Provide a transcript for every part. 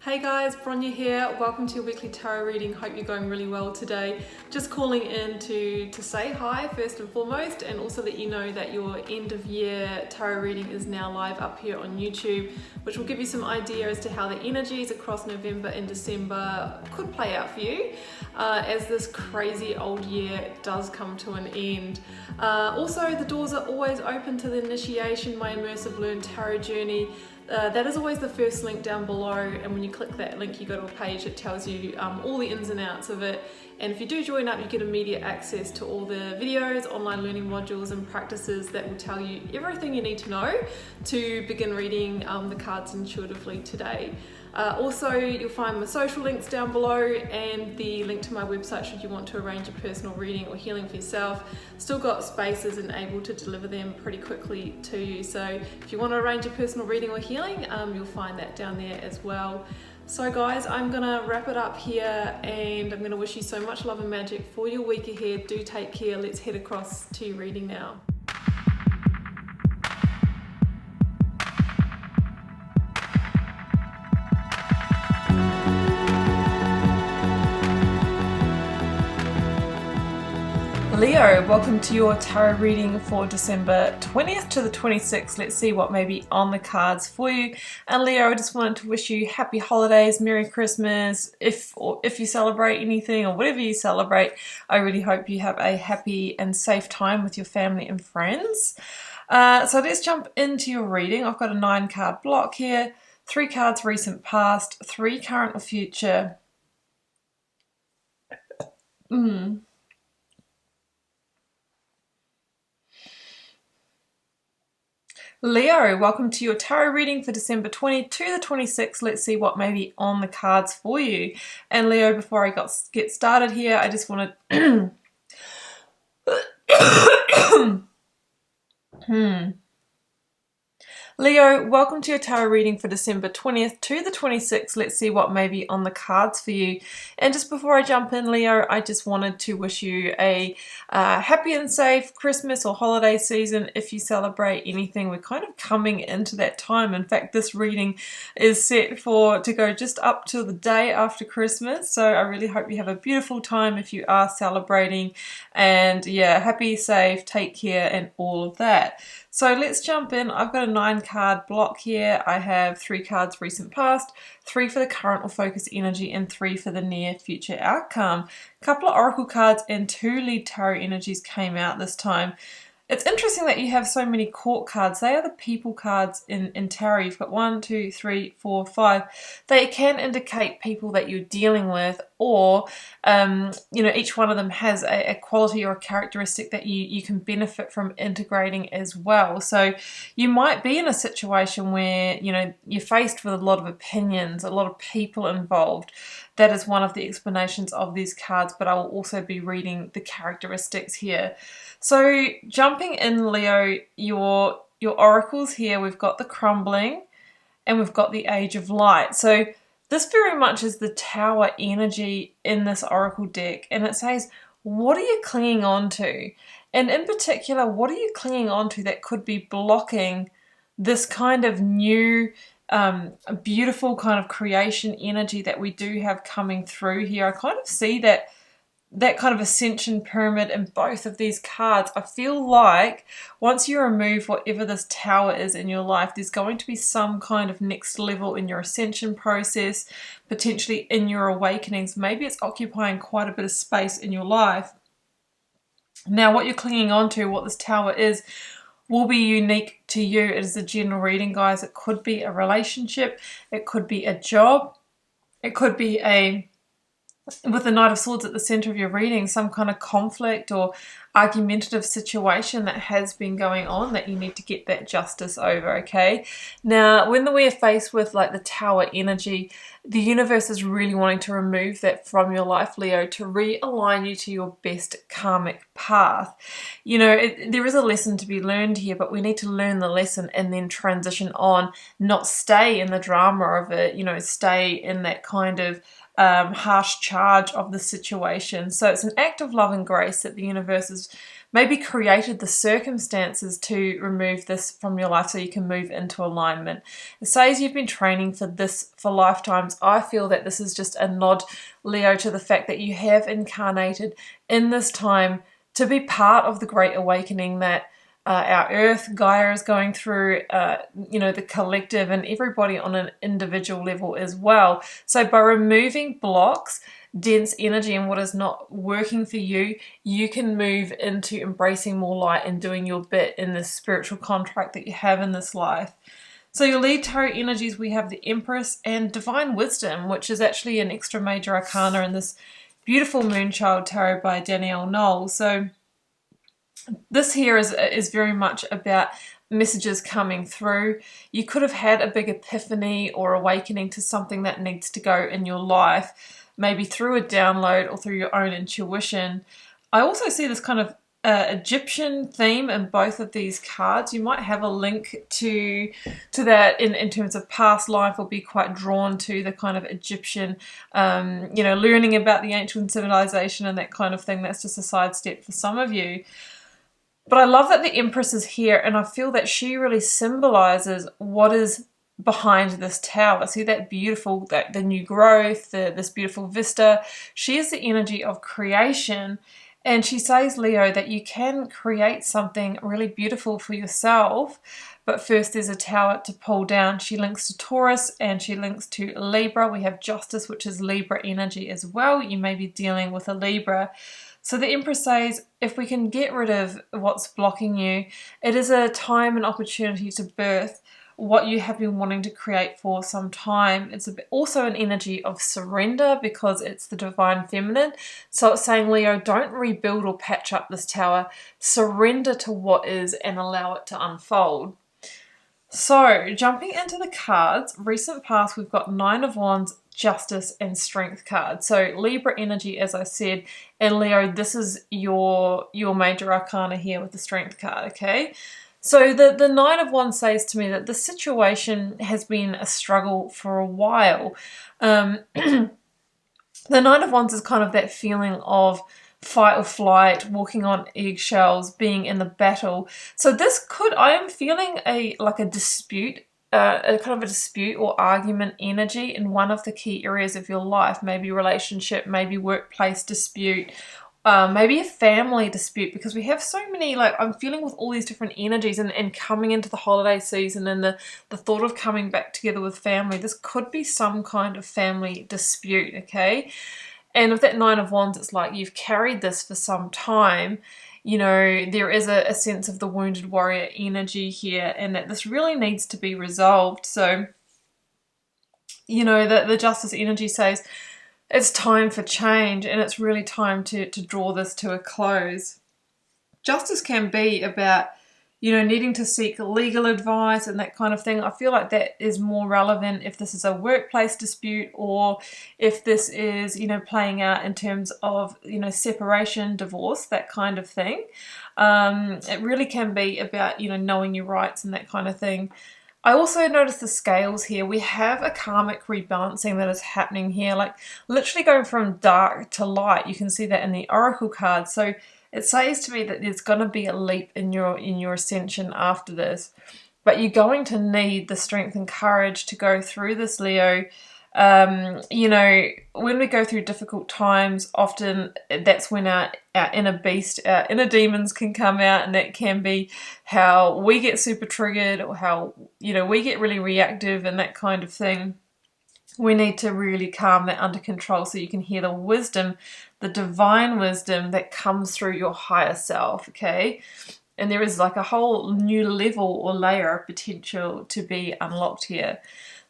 Hey guys, Bronya here. Welcome to your weekly tarot reading. Hope you're going really well today. Just calling in to say hi first and foremost, and also let you know that your end of year tarot reading is now live up here on YouTube, which will give you some idea as to how the energies across November and December could play out for you as this crazy old year does come to an end. Also, the doors are always open to the initiation, my immersive learn tarot journey. That is always the first link down below, and when you click that link you go to a page that tells you all the ins and outs of it. And if you do join up, you get immediate access to all the videos, online learning modules and practices that will tell you everything you need to know to begin reading the cards intuitively today. Also, you'll find my social links down below and the link to my website should you want to arrange a personal reading or healing for yourself. Still got spaces and able to deliver them pretty quickly to you. So if you want to arrange a personal reading or healing, you'll find that down there as well. So guys, I'm gonna wrap it up here and I'm gonna wish you so much love and magic for your week ahead. Do take care. Let's head across to your reading now. Leo, welcome to your tarot reading for December 20th to the 26th. Let's see what may be on the cards for you. And Leo, I just wanted to wish you happy holidays, Merry Christmas. If you celebrate anything or whatever you celebrate, I really hope you have a happy and safe time with your family and friends. So let's jump into your reading. I've got a 9-card block here, 3 cards recent past, 3 current or future. Leo, welcome to your tarot reading for December 20 to the 26th. Let's see what may be on the cards for you. And Leo, before I get started here, I just wanted... Leo, welcome to your tarot reading for December 20th to the 26th. Let's see what may be on the cards for you. And just before I jump in, Leo, I just wanted to wish you a happy and safe Christmas or holiday season if you celebrate anything. We're kind of coming into that time. In fact, this reading is set to go just up till the day after Christmas. So I really hope you have a beautiful time if you are celebrating. And yeah, happy, safe, take care and all of that. So let's jump in. I've got a 9-card block here. I have 3 cards recent past, 3 for the current or focus energy, and 3 for the near future outcome. A couple of oracle cards and 2 lead tarot energies came out this time. It's interesting that you have so many court cards. They are the people cards in tarot. You've got 1, 2, 3, 4, 5. They can indicate people that you're dealing with, or each one of them has a quality or a characteristic that you can benefit from integrating as well. So you might be in a situation where you're faced with a lot of opinions, a lot of people involved. That is one of the explanations of these cards, but I will also be reading the characteristics here. So jumping in, Leo, your oracles here, we've got the crumbling and we've got the age of light. So this very much is the tower energy in this oracle deck, and it says, what are you clinging on to? And in particular, what are you clinging on to that could be blocking this kind of new beautiful kind of creation energy that we do have coming through here? I kind of see that kind of ascension pyramid in both of these cards. I feel like once you remove whatever this tower is in your life, there's going to be some kind of next level in your ascension process, potentially in your awakenings. Maybe it's occupying quite a bit of space in your life. Now, what you're clinging on to, what this tower is, will be unique to you. It is a general reading, guys. It could be a relationship. It could be a job. It could be with the Knight of Swords at the center of your reading, some kind of conflict or argumentative situation that has been going on that you need to get that justice over, okay? Now, when we're faced with like the tower energy, the universe is really wanting to remove that from your life, Leo, to realign you to your best karmic path. There is a lesson to be learned here, but we need to learn the lesson and then transition on, not stay in the drama of it, stay in that kind of harsh charge of the situation. So it's an act of love and grace that the universe is maybe created the circumstances to remove this from your life so you can move into alignment. It says you've been training for this for lifetimes. I feel that this is just a nod, Leo, to the fact that you have incarnated in this time to be part of the Great Awakening that our Earth, Gaia, is going through, the collective, and everybody on an individual level as well. So by removing blocks, dense energy, and what is not working for you, you can move into embracing more light and doing your bit in this spiritual contract that you have in this life. So your lead tarot energies, we have the Empress and Divine Wisdom, which is actually an extra major arcana in this beautiful Moonchild Tarot by Danielle Knoll. So this here is very much about messages coming through. You could have had a big epiphany or awakening to something that needs to go in your life, maybe through a download or through your own intuition. I also see this kind of Egyptian theme in both of these cards. You might have a link to that in terms of past life, or be quite drawn to the kind of Egyptian, learning about the ancient civilization and that kind of thing. That's just a sidestep for some of you. But I love that the Empress is here, and I feel that she really symbolizes what is behind this tower. See that beautiful, the new growth, this beautiful vista. She is the energy of creation, and she says, Leo, that you can create something really beautiful for yourself, but first there's a tower to pull down. She links to Taurus and she links to Libra. We have Justice, which is Libra energy as well. You may be dealing with a Libra. So the Empress says, if we can get rid of what's blocking you, it is a time and opportunity to birth what you have been wanting to create for some time. It's also an energy of surrender, because it's the Divine Feminine. So it's saying, Leo, don't rebuild or patch up this tower. Surrender to what is and allow it to unfold. So jumping into the cards, recent past, we've got Nine of Wands, Justice, and Strength cards. So Libra energy, as I said, and Leo, this is your major arcana here with the Strength card, okay? So the Nine of Wands says to me that the situation has been a struggle for a while. The Nine of Wands is kind of that feeling of fight or flight, walking on eggshells, being in the battle. So this I am feeling a dispute, a kind of a dispute or argument energy in one of the key areas of your life, maybe relationship, maybe workplace dispute, maybe a family dispute, because we have so many, I'm feeling with all these different energies and coming into the holiday season and the thought of coming back together with family. This could be some kind of family dispute, okay? And with that Nine of Wands, it's like you've carried this for some time. There is a sense of the wounded warrior energy here, and that this really needs to be resolved. So, the Justice energy says it's time for change, and it's really time to draw this to a close. Justice can be about, needing to seek legal advice and that kind of thing. I feel like that is more relevant if this is a workplace dispute, or if this is, playing out in terms of, separation, divorce, that kind of thing. It really can be about, knowing your rights and that kind of thing. I also notice the scales here. We have a karmic rebalancing that is happening here, literally going from dark to light. You can see that in the Oracle card. So it says to me that there's going to be a leap in your ascension after this, but you're going to need the strength and courage to go through this, Leo. When we go through difficult times, often that's when our inner beast, our inner demons can come out, and that can be how we get super triggered, or how, we get really reactive and that kind of thing. We need to really calm that under control so you can hear the wisdom, the divine wisdom that comes through your higher self, okay? And there is a whole new level or layer of potential to be unlocked here.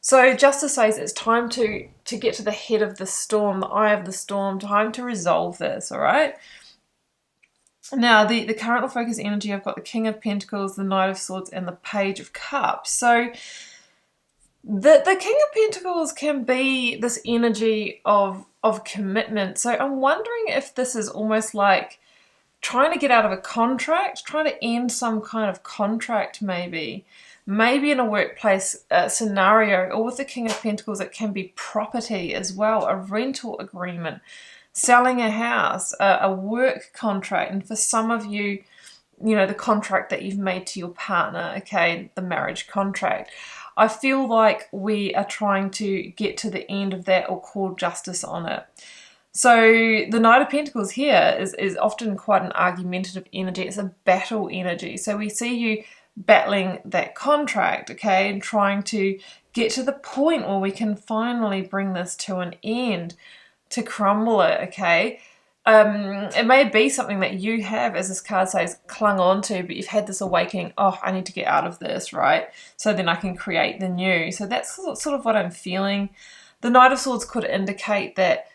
So Justice says it's time to get to the head of the storm, the eye of the storm, time to resolve this, all right? Now, the current focus energy, I've got the King of Pentacles, the Knight of Swords, and the Page of Cups. So the King of Pentacles can be this energy of commitment. So I'm wondering if this is almost like trying to get out of a contract, trying to end some kind of contract maybe in a workplace scenario. Or with the King of Pentacles, it can be property as well, a rental agreement, selling a house, a work contract. And for some of you, you know, the contract that you've made to your partner, okay, the marriage contract. I feel like we are trying to get to the end of that or call justice on it. So the Knight of Pentacles here is often quite an argumentative energy. It's a battle energy. So we see you battling that contract, okay, and trying to get to the point where we can finally bring this to an end, to crumble it, okay. It may be something that you have, as this card says, clung on to, but you've had this awakening, oh, I need to get out of this, right? So then I can create the new. So that's sort of what I'm feeling. The Knight of Swords could indicate that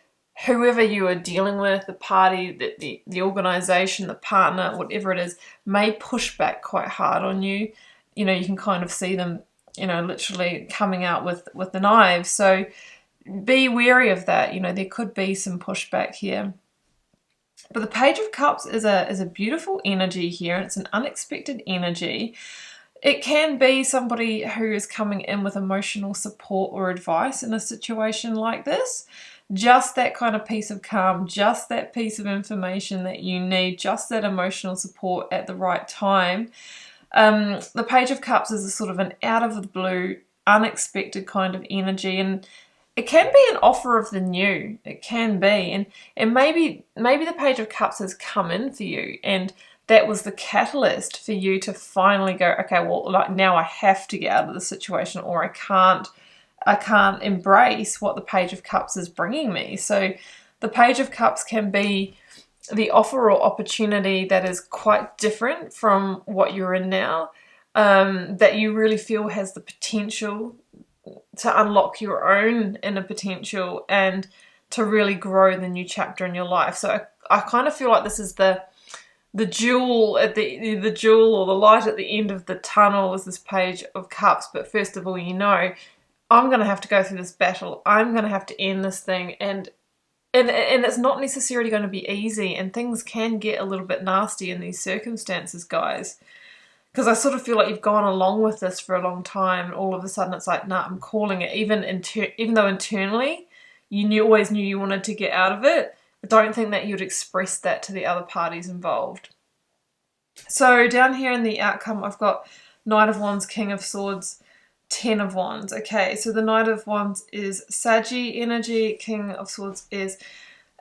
whoever you are dealing with, the party, the organization, the partner, whatever it is, may push back quite hard on you. You know, you can kind of see them, you know, literally coming out with the knives. So be wary of that. You know, there could be some pushback here. But the Page of Cups is a beautiful energy here. It's an unexpected energy. It can be somebody who is coming in with emotional support or advice in a situation like this. Just that kind of piece of calm, just that piece of information that you need, just that emotional support at the right time. The Page of Cups is a sort of an out of the blue, unexpected kind of energy, and it can be an offer of the new. It can be, and maybe the Page of Cups has come in for you, and that was the catalyst for you to finally go, okay, well, like now I have to get out of the situation, or I can't embrace what the Page of Cups is bringing me. So the Page of Cups can be the offer or opportunity that is quite different from what you're in now, that you really feel has the potential to unlock your own inner potential and to really grow the new chapter in your life. So I kind of feel like this is the jewel at the jewel or the light at the end of the tunnel is this Page of Cups. But first of all, you know, I'm going to have to go through this battle. I'm going to have to end this thing, and it's not necessarily going to be easy, and things can get a little bit nasty in these circumstances, guys. Because I sort of feel like you've gone along with this for a long time, and all of a sudden it's like, nah, I'm calling it. Even though internally you always knew you wanted to get out of it, I don't think that you'd express that to the other parties involved. So down here in the outcome, I've got Knight of Wands, King of Swords, 10 of Wands. Okay, so the Knight of Wands is Saggy energy, King of Swords is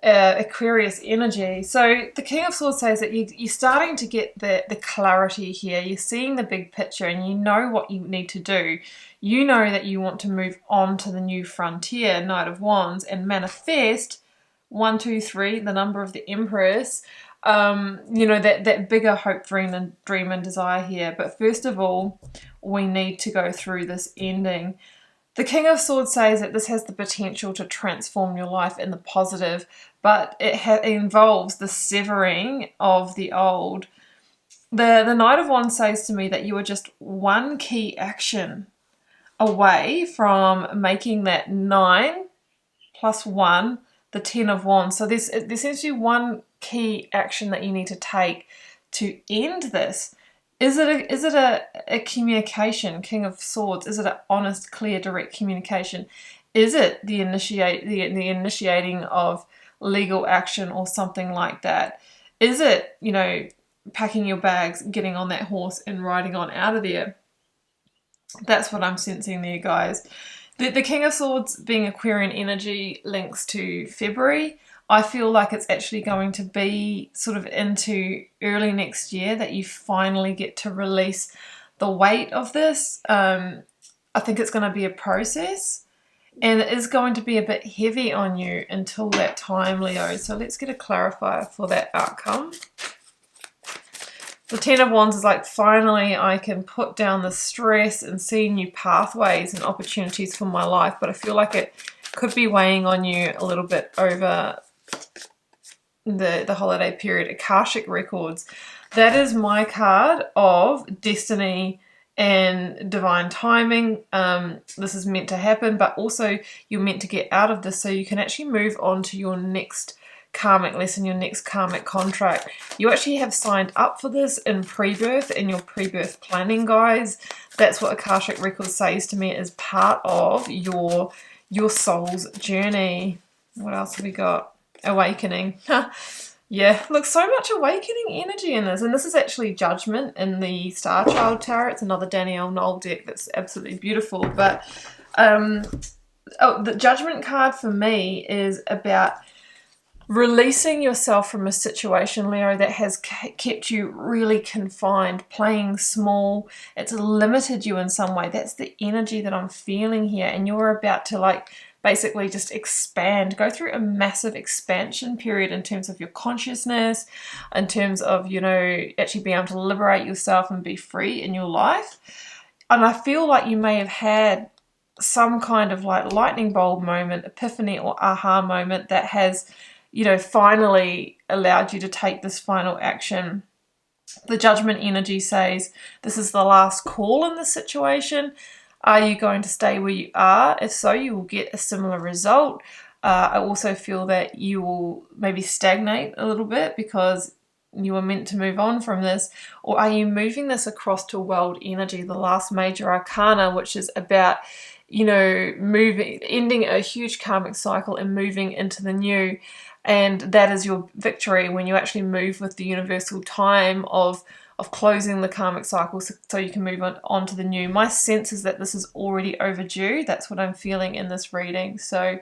Aquarius energy. So the King of Swords says that you're starting to get the clarity here. You're seeing the big picture and you know what you need to do. You know that you want to move on to the new frontier, Knight of Wands, and manifest 1, 2, 3, the number of the Empress. You know, that bigger hope, dream and desire here. But first of all, we need to go through this ending. The King of Swords says that this has the potential to transform your life in the positive, but it involves the severing of the old. The Knight of Wands says to me that you are just one key action away from making that 9 plus 1, the 10 of Wands. So there seems to be one key action that you need to take to end this. Is it a communication, King of Swords? Is it an honest, clear, direct communication? Is it the initiating of legal action or something like that? Is it, you know, packing your bags, getting on that horse and riding on out of there? That's what I'm sensing there, guys. The King of Swords being Aquarian energy links to February. I feel like it's actually going to be sort of into early next year that you finally get to release the weight of this. I think it's going to be a process, and it is going to be a bit heavy on you until that time, Leo. So let's get a clarifier for that outcome. The 10 of Wands is like, finally I can put down the stress and see new pathways and opportunities for my life. But I feel like it could be weighing on you a little bit over the holiday period. Akashic Records. That is my card of destiny and divine timing. This is meant to happen, but also you're meant to get out of this so you can actually move on to your next karmic lesson, your next karmic contract. You actually have signed up for this in pre-birth, in your pre-birth planning, guys. That's what Akashic Records says to me is part of your soul's journey. What else have we got? Awakening. Yeah, look, so much awakening energy in this. And this is actually Judgment in the Star Child Tarot. It's another Danielle Knoll deck that's absolutely beautiful. But the Judgment card for me is about releasing yourself from a situation, Leo, that has kept you really confined, playing small. It's limited you in some way. That's the energy that I'm feeling here. And you're about to, like, basically just expand, go through a massive expansion period in terms of your consciousness, in terms of, you know, actually being able to liberate yourself and be free in your life. And I feel like you may have had some kind of like lightning bulb moment, epiphany or aha moment that has, you know, finally allowed you to take this final action. The Judgment energy says this is the last call in this situation. Are you going to stay where you are? If so, you will get a similar result. I also feel that you will maybe stagnate a little bit because you were meant to move on from this. Or are you moving this across to world energy, the last major arcana, which is about, you know, moving, ending a huge karmic cycle and moving into the new. And that is your victory when you actually move with the universal time of closing the karmic cycle so you can move on to the new. My sense is that this is already overdue. That's what I'm feeling in this reading. So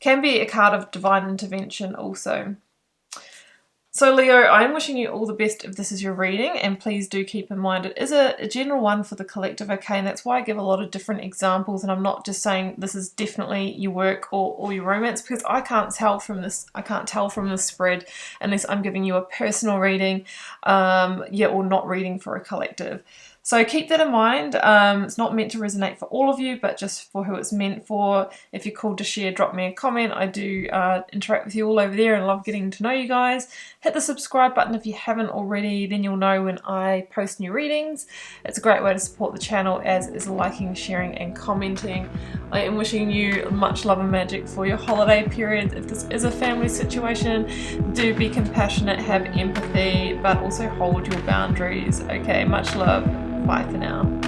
can be a card of divine intervention also. So Leo, I'm wishing you all the best if this is your reading, and please do keep in mind it is a general one for the collective, okay? And that's why I give a lot of different examples, and I'm not just saying this is definitely your work or your romance, because I can't tell from this spread unless I'm giving you a personal reading, or not reading for a collective. So keep that in mind. It's not meant to resonate for all of you, but just for who it's meant for. If you're called to share, drop me a comment. I do interact with you all over there and love getting to know you guys. Hit the subscribe button if you haven't already, then you'll know when I post new readings. It's a great way to support the channel, as is liking, sharing and commenting. I am wishing you much love and magic for your holiday period. If this is a family situation, do be compassionate, have empathy, but also hold your boundaries. Okay, much love. Bye for now.